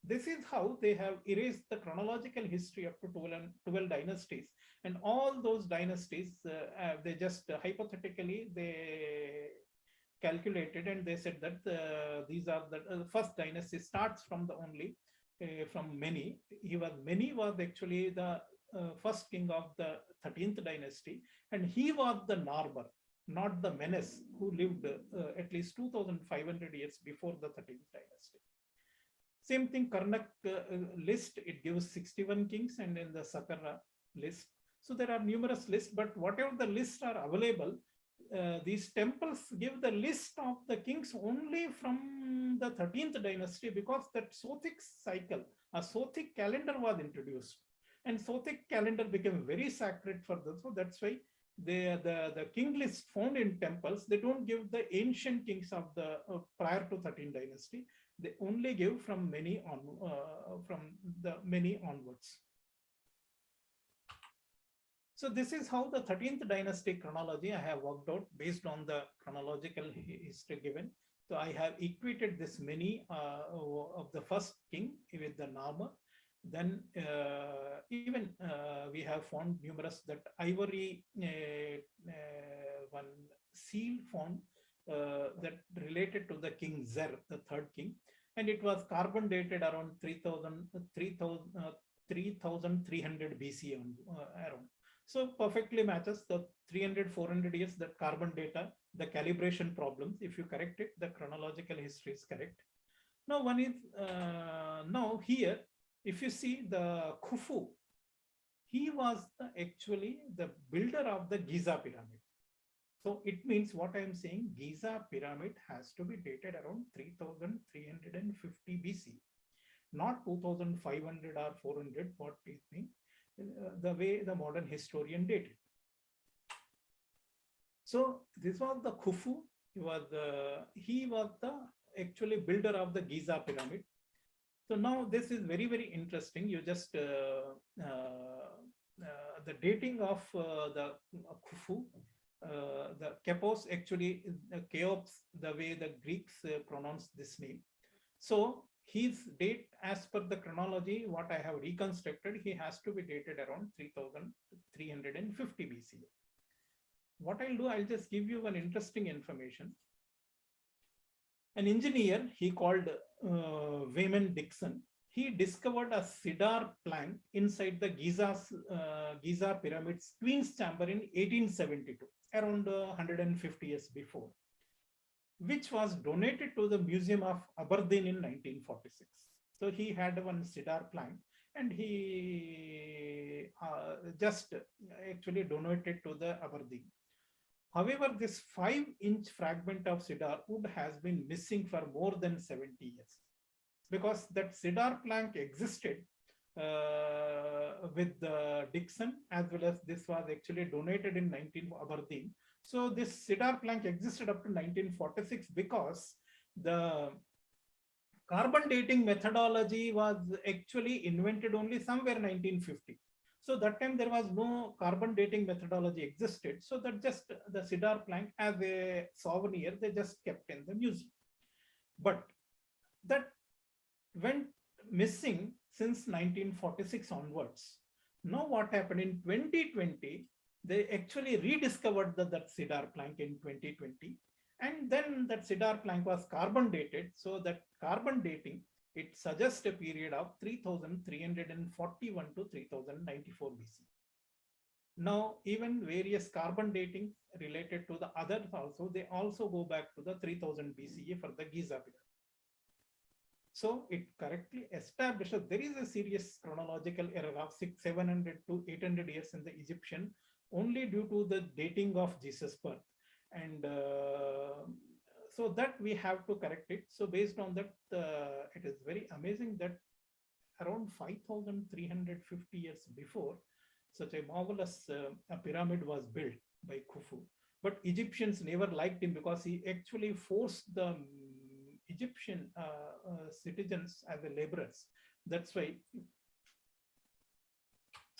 This is how they have erased the chronological history up to 12 dynasties, and all those dynasties they just hypothetically they calculated, and they said that these are the first dynasty starts from the only from Many. Many was actually the first king of the 13th dynasty, and he was the Narmer, not the Menes, who lived at least 2500 years before the 13th dynasty. Same thing, Karnak list, it gives 61 kings, and in the Saqqara list. So there are numerous lists, but whatever the lists are available, these temples give the list of the kings only from the 13th dynasty, because that Sothic cycle, a Sothic calendar was introduced, and Sothic calendar became very sacred for them. So that's why the king list found in temples, they don't give the ancient kings of the prior to 13th dynasty. They only give from Many onwards. So this is how the 13th dynasty chronology I have worked out based on the chronological history given. So I have equated this Many of the first king with the Narmer. Then even we have found numerous that ivory one seal found that related to the king Zer, the third king, and it was carbon dated around 3300 BC around. So perfectly matches the 300-400 years that carbon data, the calibration problems. If you correct it, the chronological history is correct. Now one is now here, if you see the Khufu, he was actually the builder of the Giza pyramid. So it means what I am saying, Giza pyramid has to be dated around 3350 BC, not 2500 or 400, what is being the way the modern historian dated. So this was the Khufu. He was the actually builder of the Giza pyramid. So now this is very, very interesting. You just the dating of the Khufu, the Kepos actually, Cheops, the way the Greeks pronounce this name. So his date, as per the chronology, what I have reconstructed, he has to be dated around 3350 BC. What I'll do, I'll just give you one interesting information. An engineer he called Wayman Dixon, he discovered a cedar plank inside the Giza Pyramid's Queen's Chamber in 1872, around 150 years before, which was donated to the Museum of Aberdeen in 1946. So he had one cedar plank and he just actually donated to the Aberdeen. However, this 5-inch fragment of cedar wood has been missing for more than 70 years, because that cedar plank existed with Dixon, as well as this was actually donated in 19 Aberdeen. So this cedar plank existed up to 1946 because the carbon dating methodology was actually invented only somewhere 1950. So that time there was no carbon dating methodology existed. So that just the cedar plank as a souvenir, they just kept in the museum. But that went missing since 1946 onwards. Now what happened in 2020, they actually rediscovered that cedar plank in 2020. And then that cedar plank was carbon dated. So that carbon dating, it suggests a period of 3341 to 3094 BC. Now, even various carbon dating related to the others also, they also go back to the 3000 BCE for the Giza pyramid. So it correctly establishes there is a serious chronological error of 700 to 800 years in the Egyptian, only due to the dating of Jesus' birth. And so that we have to correct it. So based on that, it is very amazing that around 5350 years before, such a marvelous a pyramid was built by Khufu. But Egyptians never liked him because he actually forced the Egyptian citizens as the laborers. That's why.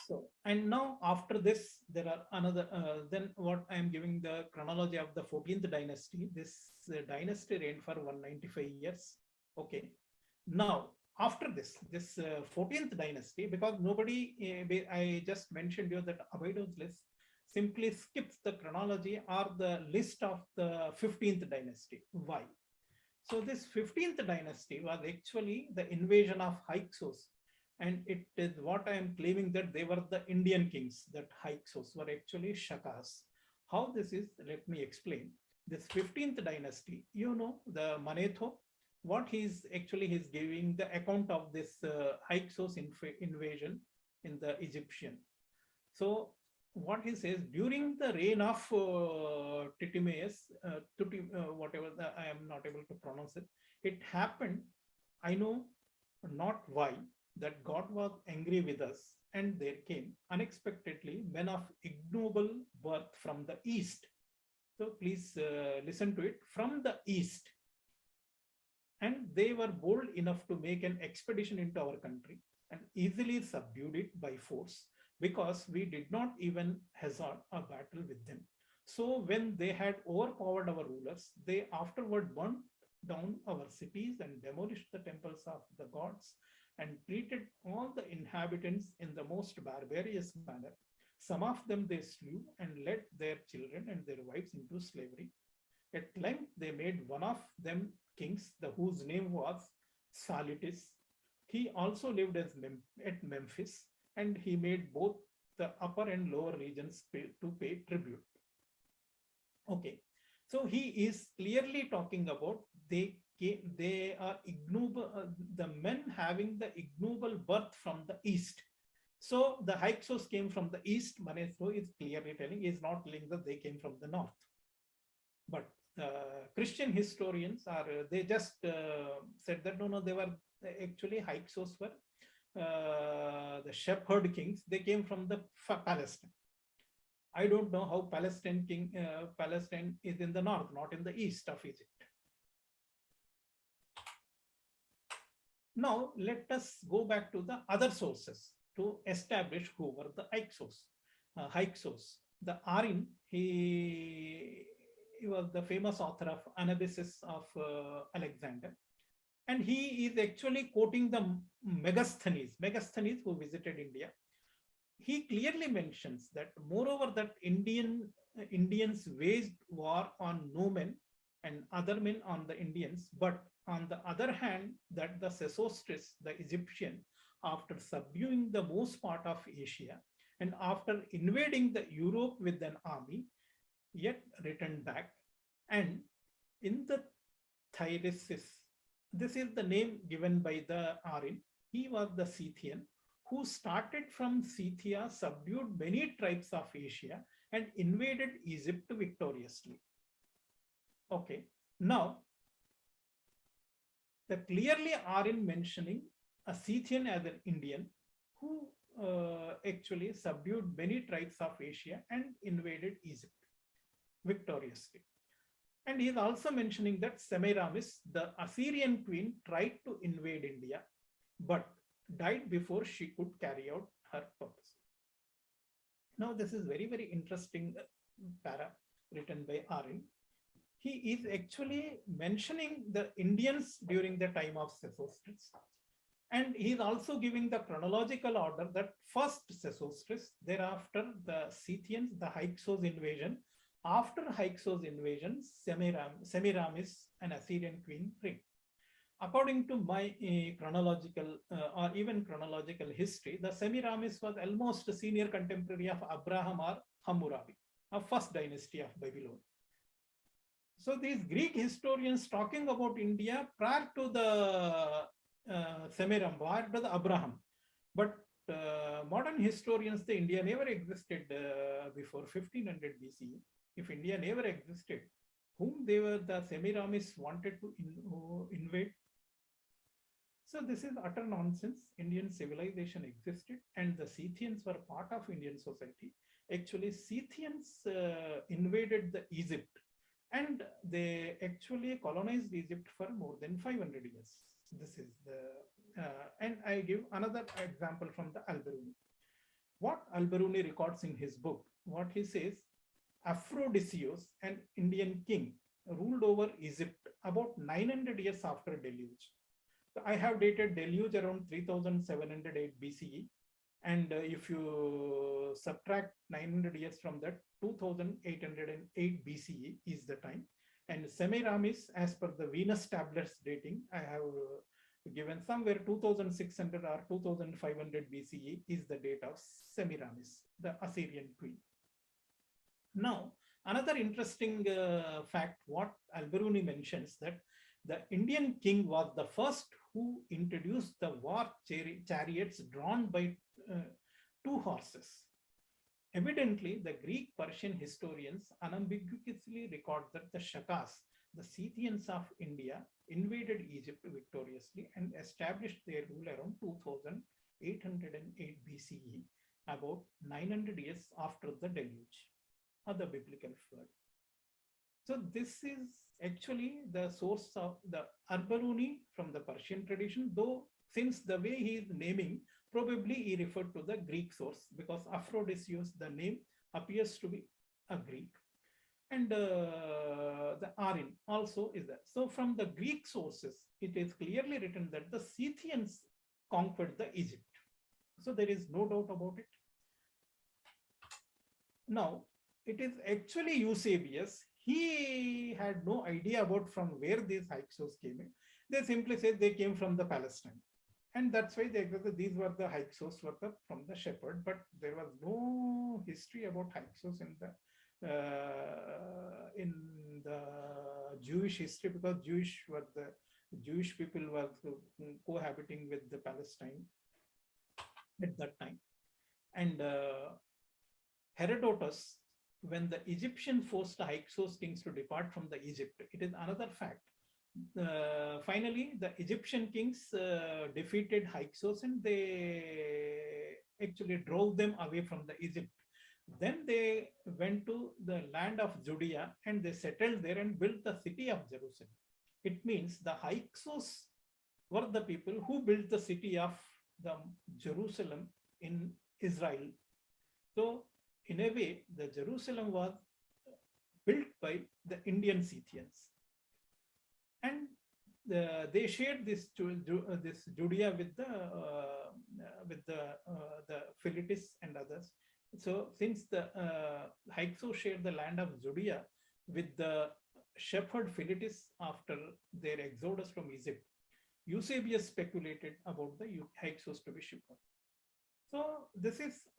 So, and now after this, there are another, then what I am giving the chronology of the 14th dynasty. This dynasty reigned for 195 years. Okay. Now, after this 14th dynasty, because nobody, I just mentioned you that Abido's list simply skips the chronology or the list of the 15th dynasty. Why? So this 15th dynasty was actually the invasion of Hyksos. And it is what I am claiming that they were the Indian kings, that Hyksos were actually Shakas. How this is, let me explain. This 15th dynasty, you know, the Manetho, what he's giving the account of this Hyksos invasion in the Egyptian. So what he says, during the reign of Titimeus, whatever I am not able to pronounce it, it happened, I know not why, that God was angry with us, and there came unexpectedly men of ignoble birth from the east. So please listen to it, from the east. And they were bold enough to make an expedition into our country and easily subdued it by force, because we did not even hazard a battle with them. So when they had overpowered our rulers, they afterward burnt down our cities and demolished the temples of the gods and treated all the inhabitants in the most barbarous manner. Some of them they slew and led their children and their wives into slavery. At length they made one of them kings, whose name was Salitis. He also lived at Memphis, and he made both the upper and lower regions to pay tribute. Okay, so he is clearly talking about they are ignoble, the men having the ignoble birth from the east. So the Hyksos came from the east. Manetho is clearly telling, he is not telling that they came from the north. But Christian historians are, they just said that no, they were actually Hyksos were the shepherd kings. They came from the Palestine. I don't know how Palestine is in the north, not in the east of Egypt. Now, let us go back to the other sources to establish who were the Hyksos. The Arin, he was the famous author of Anabasis of Alexander. And he is actually quoting the Megasthenes who visited India. He clearly mentions that moreover that Indians waged war on no men and other men on the Indians, but on the other hand that the Sesostris, the Egyptian, after subduing the most part of Asia and after invading the Europe with an army, yet returned back, and in the Thyresis, this is the name given by the Arin, he was the Scythian who started from Scythia, subdued many tribes of Asia, and invaded Egypt victoriously. Okay, now the clearly are in mentioning a Scythian as an Indian who actually subdued many tribes of Asia and invaded Egypt victoriously. And he is also mentioning that Semiramis, the Assyrian queen, tried to invade India, but died before she could carry out her purpose. Now, this is very, very interesting para written by Arin. He is actually mentioning the Indians during the time of Sesostris. And he is also giving the chronological order that first Sesostris, thereafter the Scythians, the Hyksos invasion. After Hyksos invasion, Semiramis, an Assyrian queen, reigned. According to my chronological or even chronological history, the Semiramis was almost a senior contemporary of Abraham or Hammurabi, a first dynasty of Babylon. So these Greek historians talking about India prior to the Semiram, prior to the Abraham, but modern historians, the India never existed before 1500 BCE. If India never existed, whom they were the Semiramis wanted to invade? So this is utter nonsense. Indian civilization existed and the Scythians were part of Indian society. Actually, Scythians invaded the Egypt and they actually colonized Egypt for more than 500 years. This is the, and I give another example from the Al-Biruni. What Al-Biruni records in his book, what he says, Aphrodisios, an Indian king, ruled over Egypt about 900 years after deluge. So I have dated deluge around 3708 BCE. And if you subtract 900 years from that, 2808 BCE is the time. And Semiramis, as per the Venus tablets dating, I have given somewhere 2600 or 2500 BCE is the date of Semiramis, the Assyrian queen. Now, another interesting fact, what Al-Biruni mentions that the Indian king was the first who introduced the war chariots drawn by two horses. Evidently, the Greek-Persian historians unambiguously record that the Shakas, the Scythians of India, invaded Egypt victoriously and established their rule around 2808 BCE, about 900 years after the deluge or the biblical flood. So this is actually the source of the Al-Biruni from the Persian tradition, though since the way he is naming, probably he referred to the Greek source because Aphrodisios, the name appears to be a Greek. And the Arin also is there. So from the Greek sources, it is clearly written that the Scythians conquered the Egypt. So there is no doubt about it. Now, it is actually Eusebius. He had no idea about from where these Hyksos came in. They simply said they came from the Palestine. And that's why these were the Hyksos from the shepherd, but there was no history about Hyksos in the Jewish history because Jewish people were cohabiting with the Palestine at that time. And Herodotus, when the Egyptian forced the Hyksos kings to depart from the Egypt, it is another fact. Finally, the Egyptian kings defeated Hyksos and they actually drove them away from the Egypt. Then they went to the land of Judea and they settled there and built the city of Jerusalem. It means the Hyksos were the people who built the city of the Jerusalem in Israel. So, in a way, the Jerusalem was built by the Indian Scythians, and they shared this Judea with the Philippines and others. So, since the Hyksos shared the land of Judea with the shepherd Philippines after their exodus from Egypt, Eusebius speculated about the Hyksos to be shepherd. So this is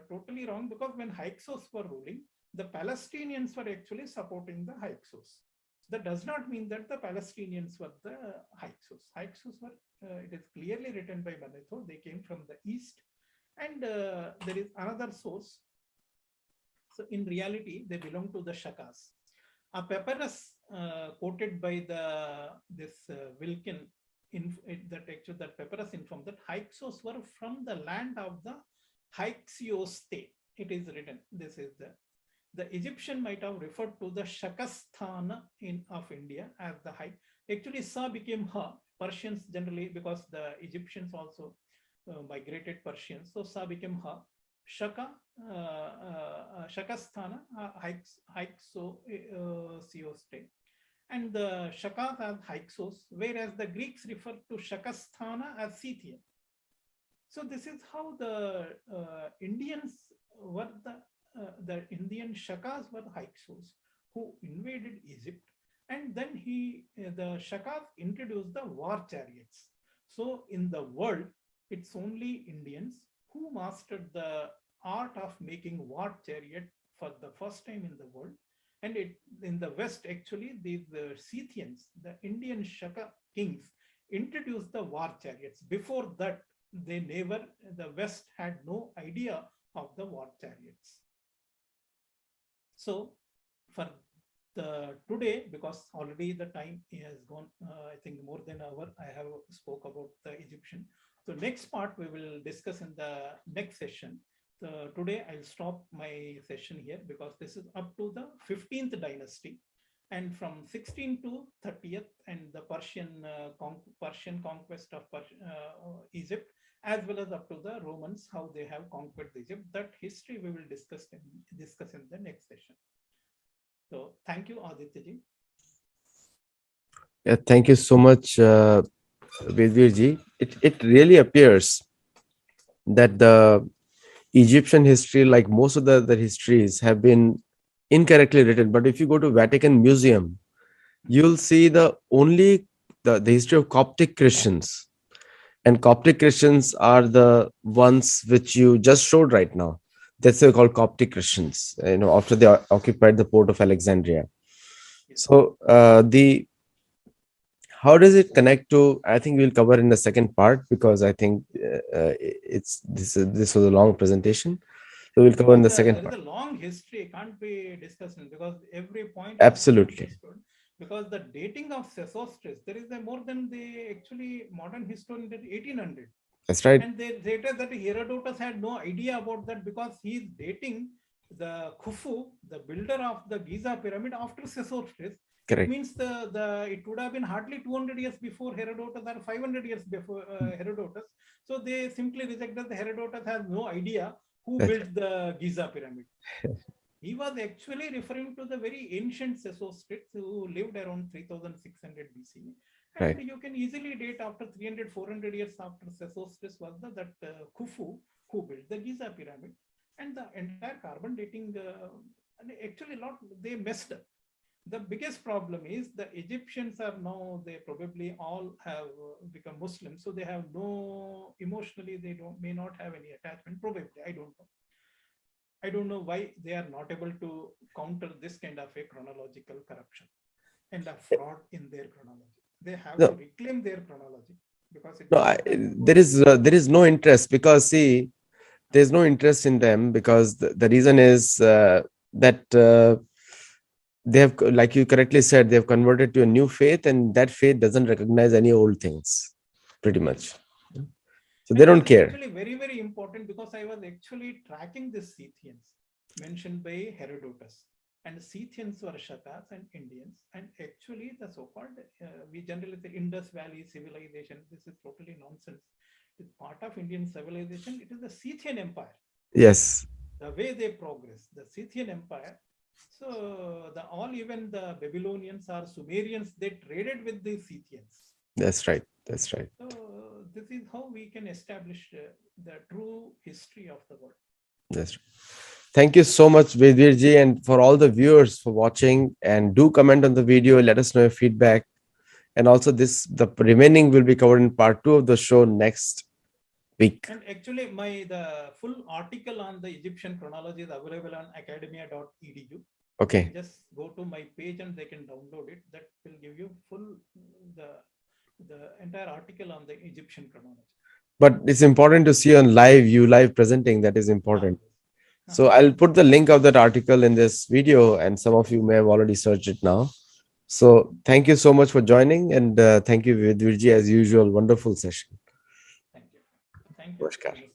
totally wrong, because when Hyksos were ruling, the Palestinians were actually supporting the Hyksos. That does not mean that the Palestinians were the Hyksos. Hyksos were, it is clearly written by Manetho, they came from the east. And there is another source. So in reality, they belong to the Shakas. A papyrus quoted by this Wilkin that actually that papyrus informed that Hyksos were from the land of the Hyksioste. It is written. This is the Egyptian might have referred to the Shakasthana of India as the Hyk. Actually, Sa became Ha. Persians generally, because the Egyptians also migrated Persians, so Sa became Ha. Shaka, Shakasthana, Hyksos, and the Shakas as Hyksos, whereas the Greeks refer to Shakasthana as Scythia. So this is how the Indians were the Indian Shakas were Hyksos who invaded Egypt, and then the Shakas introduced the war chariots. So in the world, it's only Indians who mastered the art of making war chariot for the first time in the world. And in the West, actually, the Scythians, the Indian Shaka kings, introduced the war chariots. Before that, the West had no idea of the war chariots. So for the today, because already the time has gone, I think more than an hour, I have spoke about the Egyptian. So next part we will discuss in the next session. Today I'll stop my session here, because this is up to the 15th dynasty, and from 16th to 30th, and the Persian conquest of Egypt, as well as up to the Romans, how they have conquered Egypt. That history we will discuss in the next session. So thank you, Aditya ji. Yeah, thank you so much, Vedveer ji. It really appears that the Egyptian history, like most of the other histories, have been incorrectly written. But if you go to Vatican Museum, you'll see the history of Coptic Christians, and Coptic Christians are the ones which you just showed right now. That's they're called Coptic Christians. After they occupied the port of Alexandria. Yes. So the how does it connect to? I think we'll cover in the second part, because I think this was a long presentation. So we'll cover in Because the second there is part. a long history, can't be discussed, because every point has to be Absolutely, understood. Because the dating of Sesostris, there is a more than the actually modern historian did 1800. that's right. And they later that Herodotus had no idea about that, because he is dating the Khufu, the builder of the Giza pyramid, after Sesostris. It Correct. means it would have been hardly 200 years before Herodotus, or 500 years before Herodotus. So they simply rejected the Herodotus has no idea who That's built the Giza pyramid. He was actually referring to the very ancient Sesostris who lived around 3600 BC. right. And you can easily date after 300, 400 years after Sesostris was that Khufu who built the Giza pyramid. And the entire carbon dating, and actually they messed up. The biggest problem is the Egyptians are now, they probably all have become Muslims. So they have no, emotionally, they may not have any attachment. Probably, I don't know. I don't know why they are not able to counter this kind of a chronological corruption and a fraud in their chronology. They have to No, reclaim their chronology, because it no. does not have any There is no interest, because see, there's no interest in them, because the reason is that they have, like you correctly said, they have converted to a new faith, and that faith doesn't recognize any old things, pretty yes. much. So they And this don't is care. actually very, very important, because I was actually tracking the Scythians mentioned by Herodotus. and Scythians were Shakas and Indians. And actually, the so-called we generally say Indus Valley civilization. This is totally nonsense. It's part of Indian civilization. It is the Scythian Empire. Yes, The way they progress, the Scythian Empire. So the all even the Babylonians or Sumerians, they traded with the Scythians. that's right. That's right. So this is how we can establish the true history of the world. That's right. Thank you so much, Vedveer ji, and for all the viewers for watching. And do comment on the video. Let us know your feedback. And also, this the remaining will be covered in part 2 of the show next week. And actually, the full article on the Egyptian chronology is available on academia.edu. Okay. Just go to my page and they can download it. That will give you full the the entire article on the Egyptian chronology. But it's important to see on live, you live presenting. That is important. So I'll put the link of that article in this video, and some of you may have already searched it now. So thank you so much for joining, and thank you, Vedveer ji, as usual. Wonderful session. Thank you. Thank you. Namaskar.